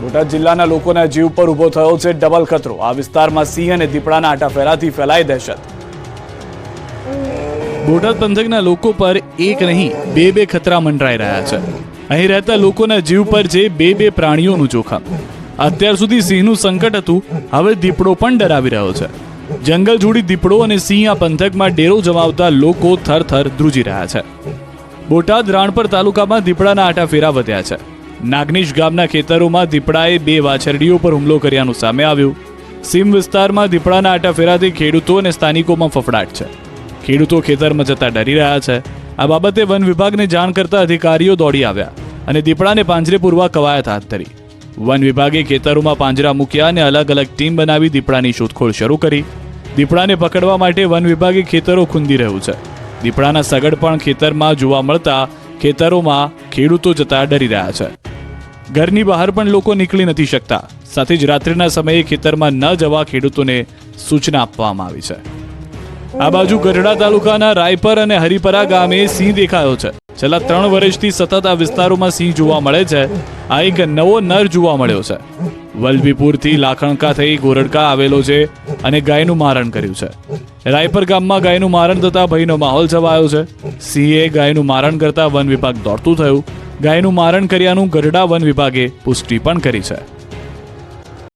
બોટાદ જિલ્લાના લોકોના જીવ પર ઊભો થયો છે ડબલ ખતરો। આ વિસ્તારમાં સિંહ અને દીપડાના આટાફેરાથી ફેલાઈ દહેશત। બોટાદ પંથકના લોકો પર એક નહીં બે ખતરા મંડરાઈ રહ્યા છે। અહીં રહેતા લોકોના જીવ પર છે બે પ્રાણીઓનું જોખમ। અત્યાર સુધી સિંહનું સંકટ હતું, હવે દીપડો પણ ડરાવી રહ્યો છે। જંગલ જોડી દીપડો અને સિંહ આ પંથકમાં ડેરો જમાવતા લોકો થરથર ધ્રુજી રહ્યા છે। બોટાદ રાણપર તાલુકામાં દીપડાના આટાફેરા વધ્યા છે। નાગનીશ ગામના ખેતરોમાં દીપડાએ 2 વાછરડીઓ પર હુમલો કર્યાનું સામે આવ્યું। સીમ વિસ્તારમાં દીપડાના આટાફેરાથી ખેડૂતો અને સ્થાનિકોમાં ફફડાટ છે। ખેડૂતો ખેતરમાં જતા ડરી રહ્યા છે। આ બાબતે વન વિભાગને જાણ કરતા અધિકારીઓ દોડી આવ્યા અને દીપડાને પાંજરે પૂરવા કવાયત હાથ ધરી। વન વિભાગે ખેતરોમાં પાંજરા મૂક્યા અને અલગ અલગ ટીમ બનાવી દીપડાની શોધખોળ શરૂ કરી। દીપડાને પકડવા માટે વન વિભાગે ખેતરો ખૂંદી રહ્યું છે। દીપડાના સગડ પણ ખેતરમાં જોવા મળતા ખેતરોમાં ખેડૂતો જતા ડરી રહ્યા છે। ઘરની બહાર પણ લોકો નીકળી નથી શકતા, સાથે જ રાત્રિના સમયે ખેતરમાં ન જવા ખેડૂતોને સૂચના આપવામાં આવી છે। આ બાજુ ગઢડા તાલુકાના રાયપર અને હરિપરા ગામે સિંહ દેખાયો છે। છેલ્લા 3 વર્ષથી સતત આ વિસ્તારોમાં સિંહ જોવા મળે છે। આ એક નવો નર જોવા મળ્યો છે। વલભીપુરથી લાખણકા થઈ ગોરડકા આવેલો છે અને ગાયનું મારણ કર્યું છે। રાયપર ગામમાં ગાયનું મારણ થતા ભયનો માહોલ છવાયો છે। સિંહે ગાયનું મારણ કરતા વન વિભાગ દોડતું થયું। ગાયનું મારણ કર્યાનું ગઢડા વન વિભાગે પુષ્ટિ પણ કરી છે।